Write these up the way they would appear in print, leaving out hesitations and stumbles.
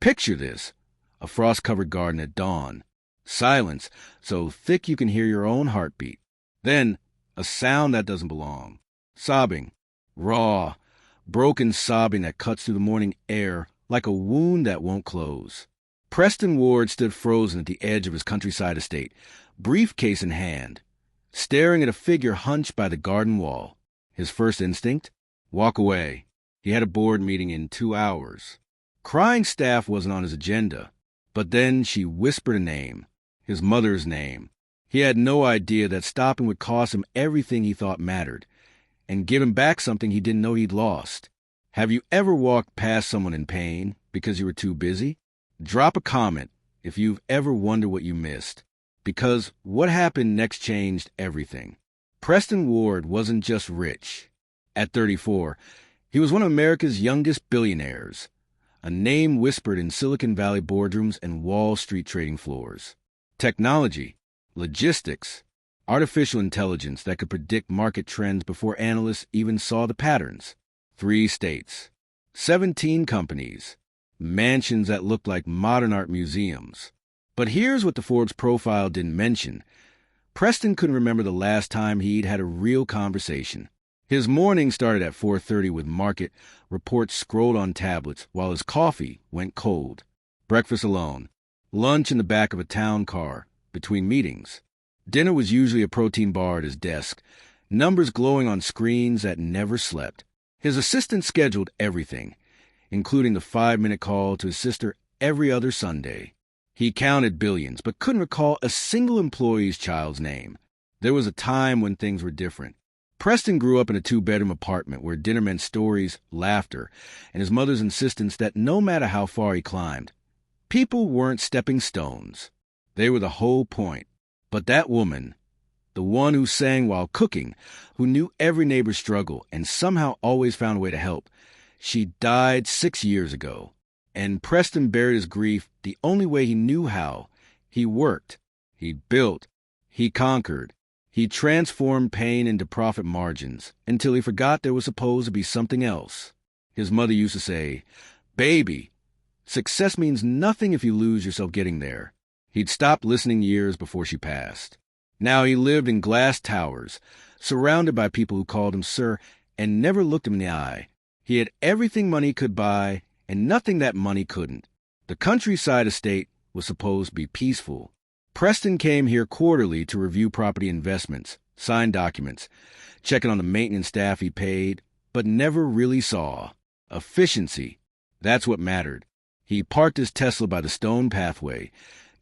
Picture this: a frost-covered garden at dawn. Silence so thick you can hear your own heartbeat. Then, a sound that doesn't belong. Sobbing. Raw, broken sobbing that cuts through the morning air like a wound that won't close. Preston Ward stood frozen at the edge of his countryside estate, briefcase in hand, staring at a figure hunched by the garden wall. His first instinct? Walk away. He had a board meeting in 2 hours. Crying staff wasn't on his agenda. But then she whispered a name. His mother's name. He had no idea that stopping would cost him everything he thought mattered, and give him back something he didn't know he'd lost. Have you ever walked past someone in pain because you were too busy? Drop a comment if you've ever wondered what you missed, because what happened next changed everything. Preston Ward wasn't just rich. At 34, he was one of America's youngest billionaires, a name whispered in Silicon Valley boardrooms and Wall Street trading floors. Technology, logistics, artificial intelligence that could predict market trends before analysts even saw the patterns. 3 states, 17 companies, mansions that looked like modern art museums. But here's what the Forbes profile didn't mention. Preston couldn't remember the last time he'd had a real conversation. His morning started at 4:30 with market reports scrolled on tablets while his coffee went cold. Breakfast alone. Lunch in the back of a town car between meetings. Dinner was usually a protein bar at his desk, numbers glowing on screens that never slept. His assistant scheduled everything, including the 5-minute call to his sister every other Sunday. He counted billions, but couldn't recall a single employee's child's name. There was a time when things were different. Preston grew up in a 2-bedroom apartment where dinner meant stories, laughter, and his mother's insistence that no matter how far he climbed, people weren't stepping stones. They were the whole point. But that woman, the one who sang while cooking, who knew every neighbor's struggle and somehow always found a way to help, she died 6 years ago. And Preston buried his grief the only way he knew how. He worked. He built. He conquered. He transformed pain into profit margins until he forgot there was supposed to be something else. His mother used to say, "Baby, success means nothing if you lose yourself getting there." He'd stopped listening years before she passed. Now he lived in glass towers, surrounded by people who called him sir and never looked him in the eye. He had everything money could buy and nothing that money couldn't. The countryside estate was supposed to be peaceful. Preston came here quarterly to review property investments, sign documents, checking on the maintenance staff he paid, but never really saw. Efficiency. That's what mattered. He parked his Tesla by the stone pathway,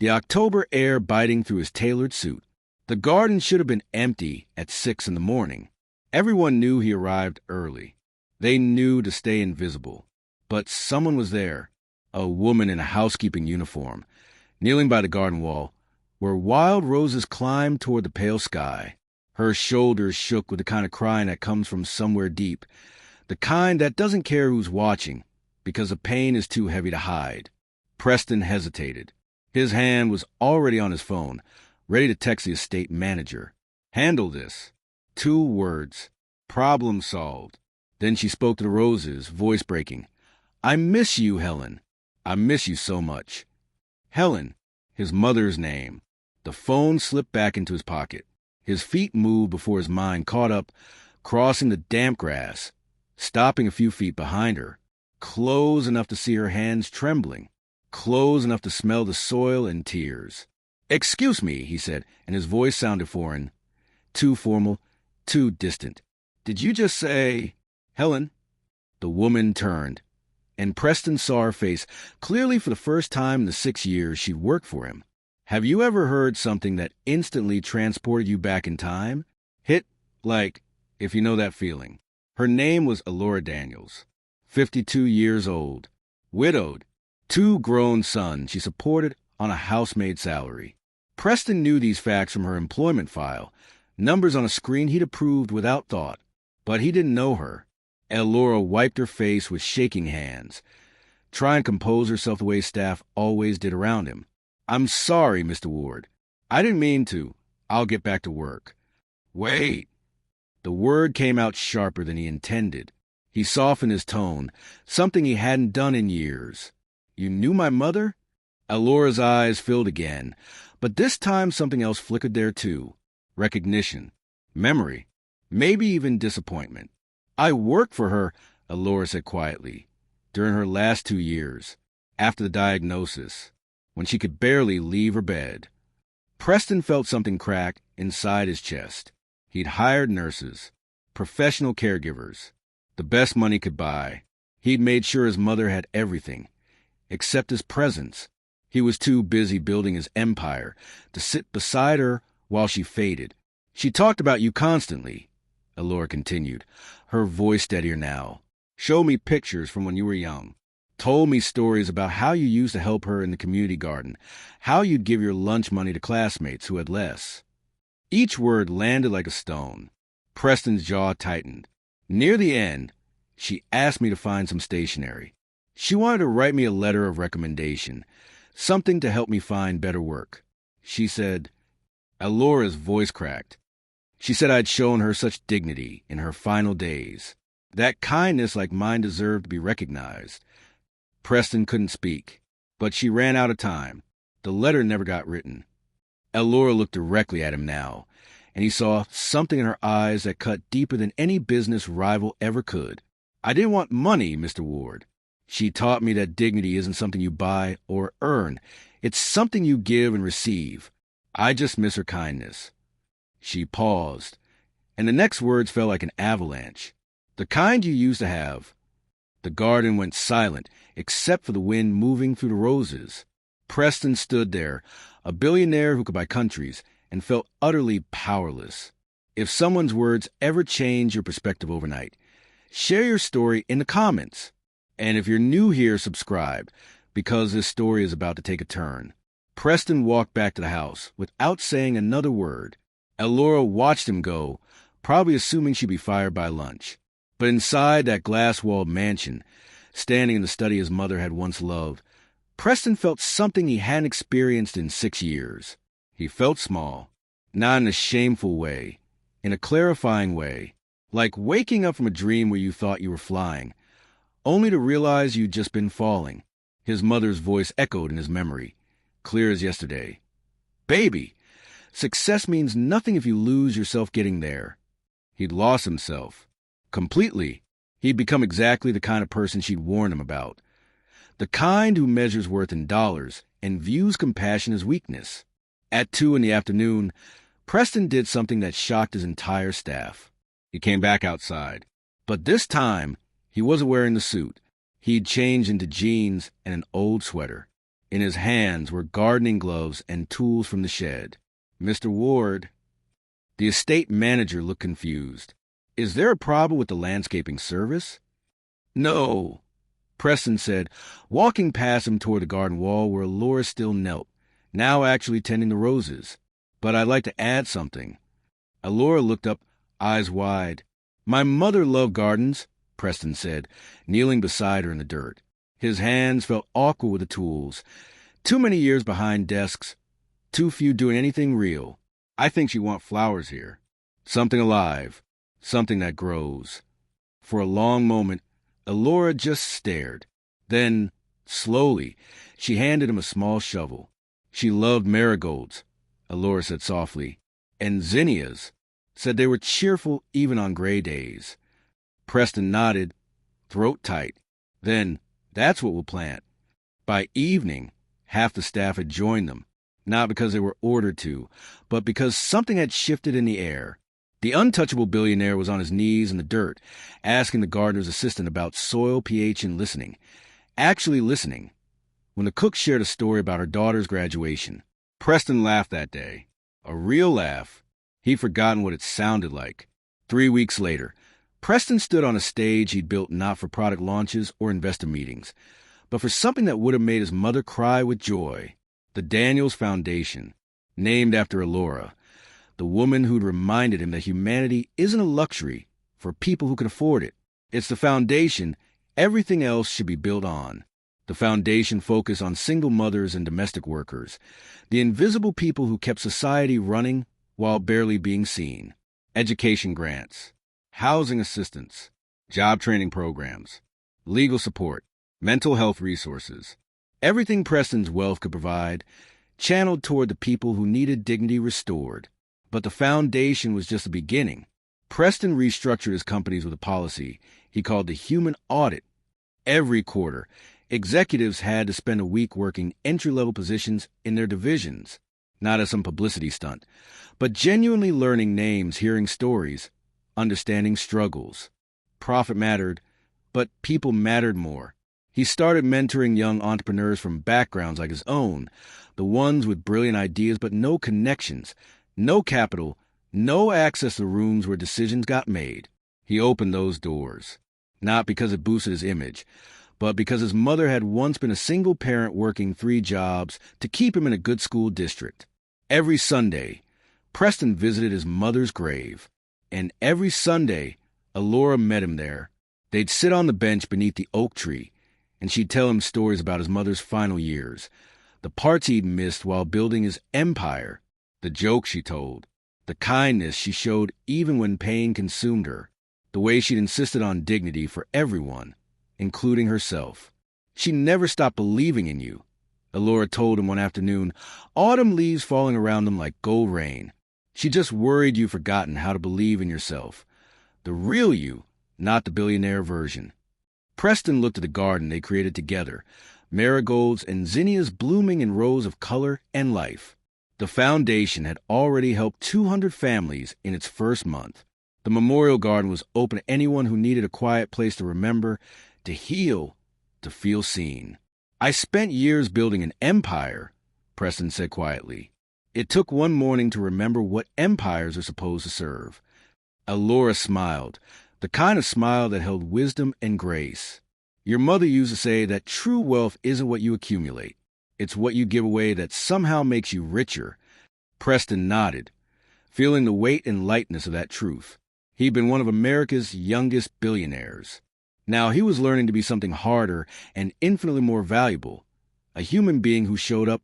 the October air biting through his tailored suit. The garden should have been empty at 6 in the morning. Everyone knew he arrived early. They knew to stay invisible. But someone was there, a woman in a housekeeping uniform, kneeling by the garden wall, where wild roses climbed toward the pale sky. Her shoulders shook with the kind of crying that comes from somewhere deep, the kind that doesn't care who's watching, because the pain is too heavy to hide. Preston hesitated. His hand was already on his phone, ready to text the estate manager. Handle this. 2 words. Problem solved. Then she spoke to the roses, voice breaking. "I miss you, Helen. I miss you so much." Helen, his mother's name. The phone slipped back into his pocket. His feet moved before his mind caught up, crossing the damp grass, stopping a few feet behind her, close enough to see her hands trembling, close enough to smell the soil and tears. "Excuse me," he said, and his voice sounded foreign, too formal, too distant. "Did you just say, Helen?" The woman turned, and Preston saw her face clearly for the first time in the 6 years she'd worked for him. Have you ever heard something that instantly transported you back in time? Hit, like, if you know that feeling. Her name was Alora Daniels, 52 years old, widowed, 2 grown sons she supported on a housemaid salary. Preston knew these facts from her employment file, numbers on a screen he'd approved without thought. But he didn't know her. Alora wiped her face with shaking hands, trying to compose herself the way staff always did around him. "I'm sorry, Mr. Ward. I didn't mean to. I'll get back to work." "Wait." The word came out sharper than he intended. He softened his tone, something he hadn't done in years. You knew my mother? Alora's eyes filled again, but this time something else flickered there too. Recognition. Memory. Maybe even disappointment. I worked for her, Alora said quietly, during her last 2 years, after the diagnosis, when she could barely leave her bed. Preston felt something crack inside his chest. He'd hired nurses, professional caregivers, the best money could buy. He'd made sure his mother had everything, except his presence. He was too busy building his empire to sit beside her while she faded. She talked about you constantly, Alora continued, her voice steadier now. Showed me pictures from when you were young. Told me stories about how you used to help her in the community garden, how you'd give your lunch money to classmates who had less. Each word landed like a stone. Preston's jaw tightened. Near the end, she asked me to find some stationery. She wanted to write me a letter of recommendation, something to help me find better work. She said, Alora's voice cracked. She said I'd shown her such dignity in her final days. That kindness like mine deserved to be recognized. Preston couldn't speak, but she ran out of time. The letter never got written. Alora looked directly at him now, and he saw something in her eyes that cut deeper than any business rival ever could. I didn't want money, Mr. Ward. She taught me that dignity isn't something you buy or earn. It's something you give and receive. I just miss her kindness. She paused, and the next words fell like an avalanche. The kind you used to have. The garden went silent, except for the wind moving through the roses. Preston stood there, a billionaire who could buy countries, and felt utterly powerless. If someone's words ever change your perspective overnight, share your story in the comments. And if you're new here, subscribe, because this story is about to take a turn. Preston walked back to the house without saying another word. Alora watched him go, probably assuming she'd be fired by lunch. But inside that glass-walled mansion, standing in the study his mother had once loved, Preston felt something he hadn't experienced in 6 years. He felt small, not in a shameful way, in a clarifying way, like waking up from a dream where you thought you were flying, only to realize you'd just been falling. His mother's voice echoed in his memory, clear as yesterday. Baby, success means nothing if you lose yourself getting there. He'd lost himself. Completely. He'd become exactly the kind of person she'd warned him about. The kind who measures worth in dollars and views compassion as weakness. At 2 p.m, Preston did something that shocked his entire staff. He came back outside. But this time, he wasn't wearing the suit. He'd changed into jeans and an old sweater. In his hands were gardening gloves and tools from the shed. Mr. Ward. The estate manager looked confused. Is there a problem with the landscaping service? No, Preston said, walking past him toward the garden wall where Alora still knelt, now actually tending the roses. But I'd like to add something. Alora looked up, eyes wide. My mother loved gardens, Preston said, kneeling beside her in the dirt. His hands felt awkward with the tools. Too many years behind desks, too few doing anything real. I think she wants flowers here. Something alive. Something that grows. For a long moment, Alora just stared. Then, slowly, she handed him a small shovel. She loved marigolds, Alora said softly, and zinnias, said they were cheerful even on gray days. Preston nodded, throat tight. Then, that's what we'll plant. By evening, half the staff had joined them, not because they were ordered to, but because something had shifted in the air. The untouchable billionaire was on his knees in the dirt, asking the gardener's assistant about soil pH and listening. Actually listening. When the cook shared a story about her daughter's graduation, Preston laughed that day. A real laugh. He'd forgotten what it sounded like. 3 weeks later, Preston stood on a stage he'd built not for product launches or investor meetings, but for something that would have made his mother cry with joy. The Daniels Foundation, named after Alora, the woman who'd reminded him that humanity isn't a luxury for people who can afford it. It's the foundation everything else should be built on. The foundation focused on single mothers and domestic workers, the invisible people who kept society running while barely being seen. Education grants, housing assistance, job training programs, legal support, mental health resources, Everything Preston's wealth could provide, channeled toward the people who needed dignity restored. But the foundation was just the beginning. Preston restructured his companies with a policy he called the human audit. Every quarter, executives had to spend a week working entry-level positions in their divisions, not as some publicity stunt, but genuinely learning names, hearing stories, understanding struggles. Profit mattered, but people mattered more. He started mentoring young entrepreneurs from backgrounds like his own, the ones with brilliant ideas but no connections, no capital, no access to rooms where decisions got made. He opened those doors, not because it boosted his image, but because his mother had once been a single parent working 3 jobs to keep him in a good school district. Every Sunday, Preston visited his mother's grave, and every Sunday, Alora met him there. They'd sit on the bench beneath the oak tree, and she'd tell him stories about his mother's final years, the parts he'd missed while building his empire, the jokes she told, the kindness she showed even when pain consumed her, the way she'd insisted on dignity for everyone, including herself. She never stopped believing in you. Alora told him one afternoon, autumn leaves falling around them like gold rain. She just worried you'd forgotten how to believe in yourself. The real you, not the billionaire version. Preston looked at the garden they created together, marigolds and zinnias blooming in rows of color and life. The foundation had already helped 200 families in its first month. The memorial garden was open to anyone who needed a quiet place to remember, to heal, to feel seen. I spent years building an empire, Preston said quietly. It took one morning to remember what empires are supposed to serve. Alora smiled, the kind of smile that held wisdom and grace. Your mother used to say that true wealth isn't what you accumulate. It's what you give away that somehow makes you richer. Preston nodded, feeling the weight and lightness of that truth. He'd been one of America's youngest billionaires. Now he was learning to be something harder and infinitely more valuable, a human being who showed up,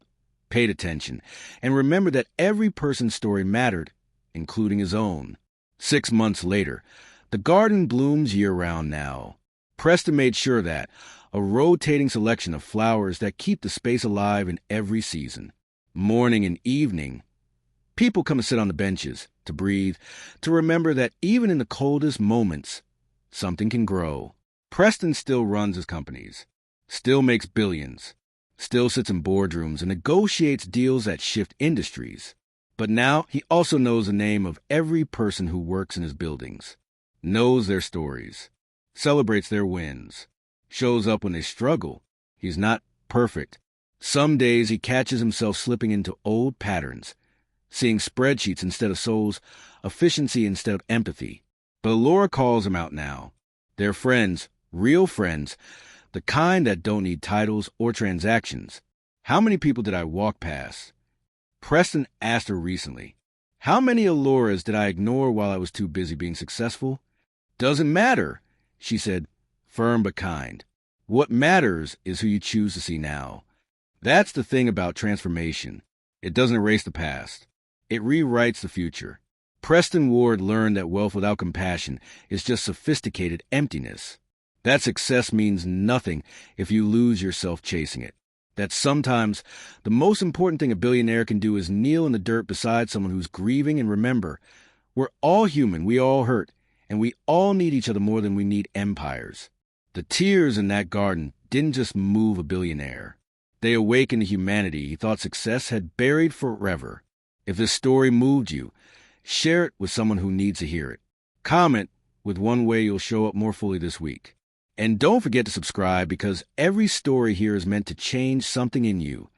paid attention, and remembered that every person's story mattered, including his own. 6 months later, the garden blooms year-round now. Preston made sure that, a rotating selection of flowers that keep the space alive in every season. Morning and evening, people come to sit on the benches, to breathe, to remember that even in the coldest moments, something can grow. Preston still runs his companies, still makes billions, still sits in boardrooms and negotiates deals that shift industries. But now he also knows the name of every person who works in his buildings, knows their stories, celebrates their wins, shows up when they struggle. He's not perfect. Some days he catches himself slipping into old patterns, seeing spreadsheets instead of souls, efficiency instead of empathy. But Laura calls him out now. They're friends, real friends, the kind that don't need titles or transactions. How many people did I walk past? Preston asked her recently. How many Aloras did I ignore while I was too busy being successful? Doesn't matter, she said, firm but kind. What matters is who you choose to see now. That's the thing about transformation. It doesn't erase the past. It rewrites the future. Preston Ward learned that wealth without compassion is just sophisticated emptiness. That success means nothing if you lose yourself chasing it. That sometimes the most important thing a billionaire can do is kneel in the dirt beside someone who's grieving and remember, we're all human, we all hurt, and we all need each other more than we need empires. The tears in that garden didn't just move a billionaire. They awakened humanity he thought success had buried forever. If this story moved you, share it with someone who needs to hear it. Comment with one way you'll show up more fully this week. And don't forget to subscribe because every story here is meant to change something in you.